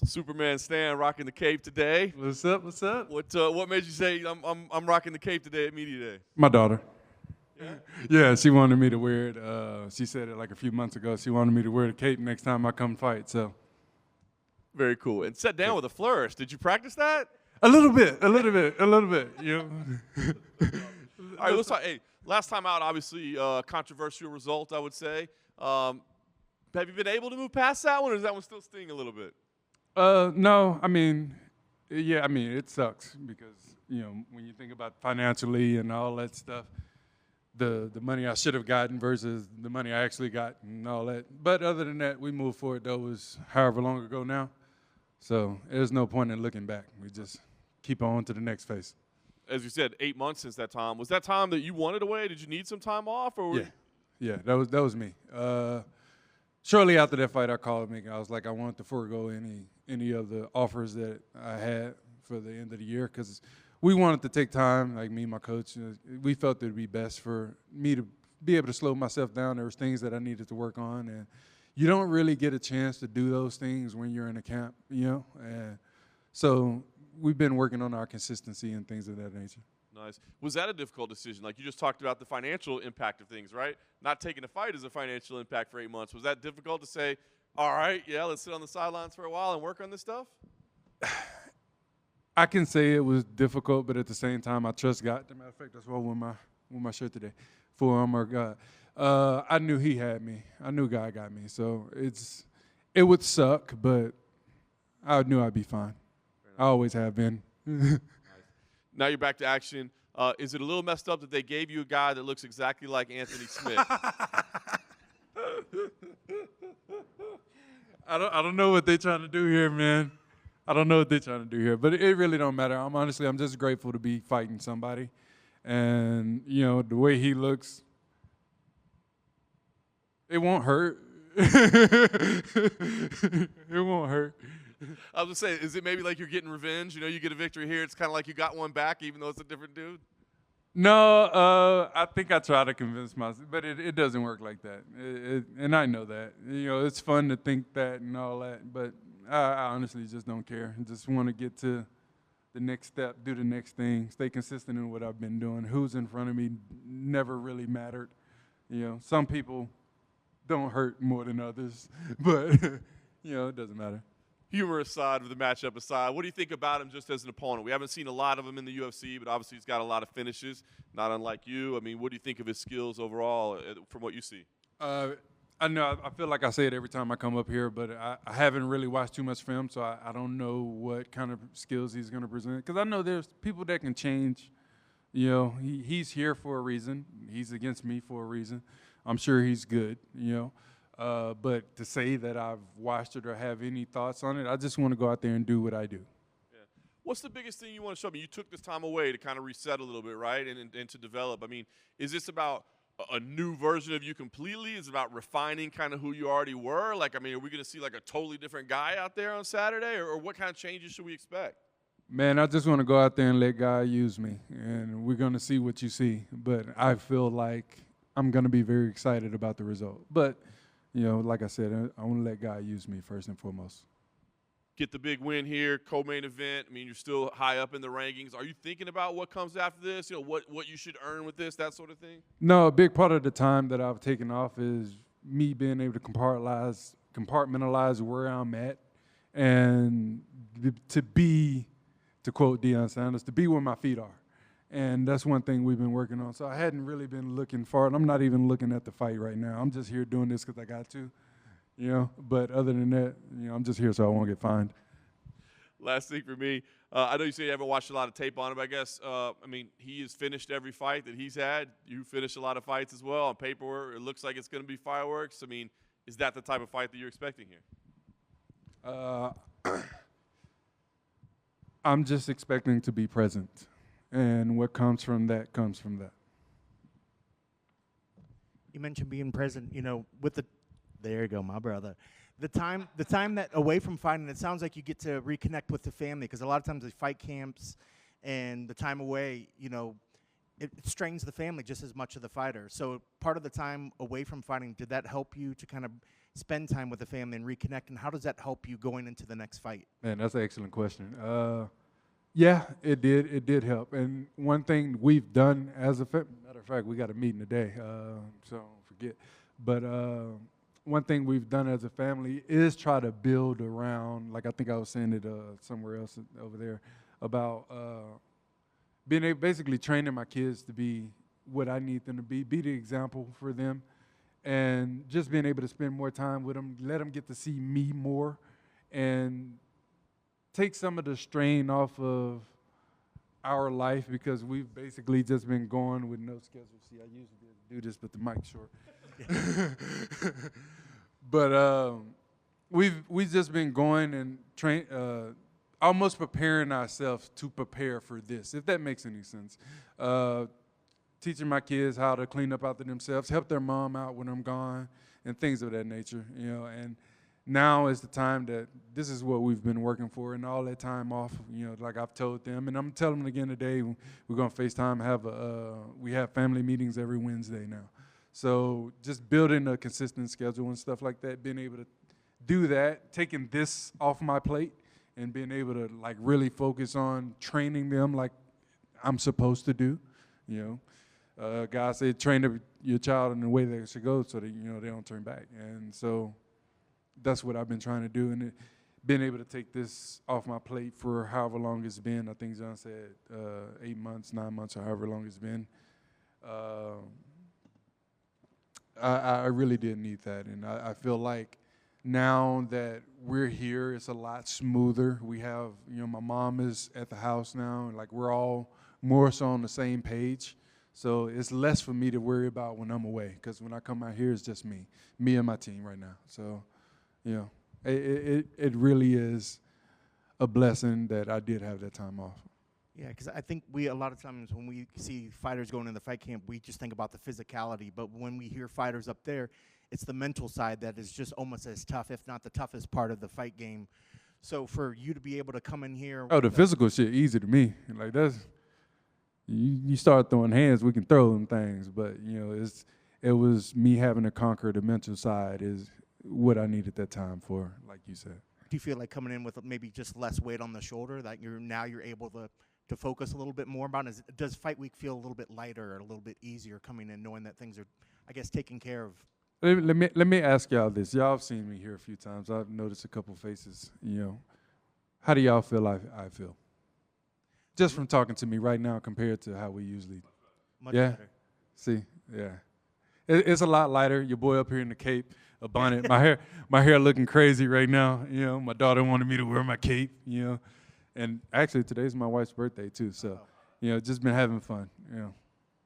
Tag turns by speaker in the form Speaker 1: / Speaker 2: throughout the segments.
Speaker 1: Superman Stan rocking the cape today.
Speaker 2: What's up? What's up?
Speaker 1: What made you say I'm rocking the cape today at media day?
Speaker 2: My daughter.
Speaker 1: Yeah.
Speaker 2: Yeah, she wanted me to wear it. She said it like a few months ago. She wanted me to wear the cape next time I come fight. So
Speaker 1: Very cool. And sat down with a flourish. Did you practice that?
Speaker 2: a little bit. You know.
Speaker 1: All right, let's talk. Hey, last time out, obviously, controversial result, I would say. Have you been able to move past that one, or is that one still sting a little bit?
Speaker 2: No, I mean, yeah, I mean, it sucks because, you know, when you think about financially and all that stuff, the money I should have gotten versus the money I actually got and all that. But other than that, we moved forward. That was however long ago now. So there's no point in looking back. We just keep on to the next phase.
Speaker 1: As you said, 8 months since that time. Was that time that you wanted away? Did you need some time off? Or
Speaker 2: Yeah, that was me. Shortly after that fight, I called me. I was like, I wanted to forego any of the offers that I had for the end of the year because we wanted to take time, like me and my coach. We felt it would be best for me to be able to slow myself down. There was things that I needed to work on, and you don't really get a chance to do those things when you're in a camp, you know. And so we've been working on our consistency and things of that nature.
Speaker 1: Nice. Was that a difficult decision? Like you just talked about the financial impact of things, right? Not taking a fight is a financial impact for 8 months. Was that difficult to say, all right, yeah, let's sit on the sidelines for a while and work on this stuff?
Speaker 2: I can say it was difficult, but at the same time, I trust God. As a matter of fact, that's why I wore my shirt today. Full armor of God. I knew He had me. I knew God got me. So it would suck, but I knew I'd be fine. I always have been.
Speaker 1: Now you're back to action. Is it a little messed up that they gave you a guy that looks exactly like Anthony Smith?
Speaker 2: I don't know what they're trying to do here, man. I don't know what they're trying to do here, but it really don't matter. I'm just grateful to be fighting somebody, and you know the way he looks, it won't hurt. It won't hurt.
Speaker 1: I was just saying, is it maybe like you're getting revenge? You know, you get a victory here, it's kind of like you got one back, even though it's a different dude.
Speaker 2: No, I think I try to convince myself, but it doesn't work like that. And I know that. You know, it's fun to think that and all that, but I honestly just don't care. I just want to get to the next step, do the next thing, stay consistent in what I've been doing. Who's in front of me never really mattered. You know, some people don't hurt more than others, but, you know, it doesn't matter.
Speaker 1: Humorous side of the matchup aside, what do you think about him just as an opponent? We haven't seen a lot of him in the UFC, but obviously he's got a lot of finishes, not unlike you. I mean, what do you think of his skills overall from what you see?
Speaker 2: I know I feel like I say it every time I come up here, but I haven't really watched too much film, so I don't know what kind of skills he's going to present. Because I know there's people that can change. You know, he's here for a reason. He's against me for a reason. I'm sure he's good, you know. But to say that I've watched it or have any thoughts on it, I just want to go out there and do what I do.
Speaker 1: Yeah. What's the biggest thing you want to show me? You took this time away to kind of reset a little bit, right, and to develop. I mean, is this about a new version of you completely? Is it about refining kind of who you already were? Like, I mean, are we going to see like a totally different guy out there on Saturday, or what kind of changes should we expect?
Speaker 2: Man, I just want to go out there and let God use me, and we're going to see what you see. But I feel like I'm going to be very excited about the result. But you know, like I said, I want to let God use me first and foremost.
Speaker 1: Get the big win here, co-main event. I mean, you're still high up in the rankings. Are you thinking about what comes after this? You know, what you should earn with this, that sort of thing?
Speaker 2: No, a big part of the time that I've taken off is me being able to compartmentalize where I'm at and to quote Deion Sanders, to be where my feet are. And that's one thing we've been working on. So I hadn't really been looking far. I'm not even looking at the fight right now. I'm just here doing this because I got to, you know. But other than that, you know, I'm just here so I won't get fined.
Speaker 1: Last thing for me, I know you say you haven't watched a lot of tape on him, I guess. I mean, he has finished every fight that he's had. You finished a lot of fights as well. On paperwork, it looks like it's going to be fireworks. I mean, is that the type of fight that you're expecting here?
Speaker 2: I'm just expecting to be present. And what comes from that comes from that.
Speaker 3: You mentioned being present, you know, there you go, my brother. The time that away from fighting, it sounds like you get to reconnect with the family, because a lot of times the fight camps and the time away, you know, it strains the family just as much as the fighter. So part of the time away from fighting, did that help you to kind of spend time with the family and reconnect, and how does that help you going into the next fight?
Speaker 2: Man, that's an excellent question. Yeah, it did. It did help. And one thing we've done as a matter of fact, we got a meeting today, so don't forget. But one thing we've done as a family is try to build around, like I think I was saying it somewhere else over there, about being able, basically training my kids to be what I need them to be the example for them, and just being able to spend more time with them, let them get to see me more, and take some of the strain off of our life, because we've basically just been going with no schedule. See, I usually be able to do this, but the mic's short. But we've just been going and almost preparing ourselves to prepare for this, if that makes any sense. Teaching my kids how to clean up after themselves, help their mom out when I'm gone, and things of that nature, you know. And now is the time that this is what we've been working for, and all that time off, you know, like I've told them, and I'm telling them again today, we're going to FaceTime, we have family meetings every Wednesday now. So just building a consistent schedule and stuff like that, being able to do that, taking this off my plate, and being able to like really focus on training them like I'm supposed to do, you know. God said, train your child in the way they should go so that, you know, they don't turn back. And so that's what I've been trying to do, and being able to take this off my plate for however long it's been. I think John said 8 months, 9 months, or however long it's been. I really did need that, and I feel like now that we're here, it's a lot smoother. We have, you know, my mom is at the house now, and like we're all more so on the same page. So it's less for me to worry about when I'm away, because when I come out here, it's just me and my team right now. So, you know, it really is a blessing that I did have that time off.
Speaker 3: Yeah, because I think a lot of times when we see fighters going in the fight camp, we just think about the physicality. But when we hear fighters up there, it's the mental side that is just almost as tough, if not the toughest part of the fight game. So for you to be able to come in here.
Speaker 2: Oh, the physical shit easy to me. Like that's. You start throwing hands, we can throw them things, but you know, it was me having to conquer the mental side is what I needed that time for, like you said.
Speaker 3: Do you feel like coming in with maybe just less weight on the shoulder that you're able to focus a little bit more about? Does fight week feel a little bit lighter or a little bit easier coming in, knowing that things are, I guess, taken care of?
Speaker 2: Let me ask y'all this. Y'all have seen me here a few times. I've noticed a couple faces. You know, how do y'all feel I feel? Just from talking to me right now compared to how we usually.
Speaker 3: Much better.
Speaker 2: See, yeah. It's a lot lighter. Your boy up here in the cape, a bonnet. my hair looking crazy right now. You know, my daughter wanted me to wear my cape, you know. And actually today's my wife's birthday too. So, you know, just been having fun, you know.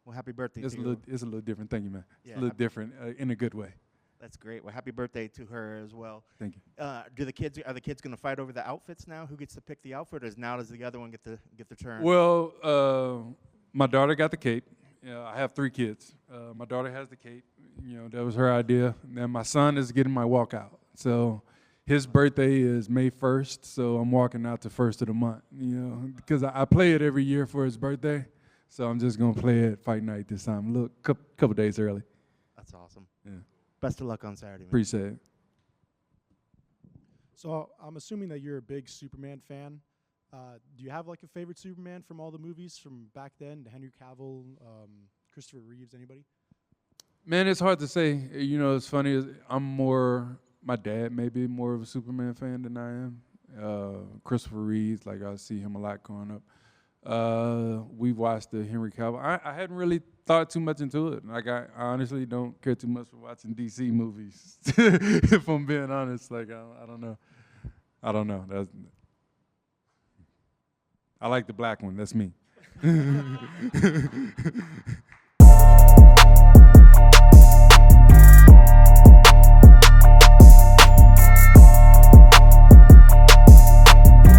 Speaker 3: Well, happy birthday
Speaker 2: it's
Speaker 3: to you.
Speaker 2: It's a little different. Thank you, man.
Speaker 3: Yeah,
Speaker 2: it's a little different in a good way.
Speaker 3: That's great. Well, happy birthday to her as well.
Speaker 2: Thank you.
Speaker 3: Are the kids going to fight over the outfits now? Who gets to pick the outfit, or does the other one get the turn?
Speaker 2: Well, my daughter got the cape. I have 3 kids. My daughter has the cape. You know, that was her idea. And then my son is getting my walkout. So his birthday is May 1st, so I'm walking out the first of the month. You know, because I play it every year for his birthday. So I'm just gonna play it fight night this time. Look, couple days early.
Speaker 3: That's awesome.
Speaker 2: Yeah.
Speaker 3: Best of luck on Saturday, man.
Speaker 2: Appreciate it.
Speaker 4: So I'm assuming that you're a big Superman fan. Do you have like a favorite Superman from all the movies from back then? Henry Cavill, Christopher Reeves, anybody?
Speaker 2: Man, it's hard to say. You know, it's funny. My dad may be more of a Superman fan than I am. Christopher Reeves, like I see him a lot growing up. We've watched the Henry Cavill. I hadn't really thought too much into it. Like I honestly don't care too much for watching DC movies. If I'm being honest, like I don't know. I don't know. I like the black one. That's me.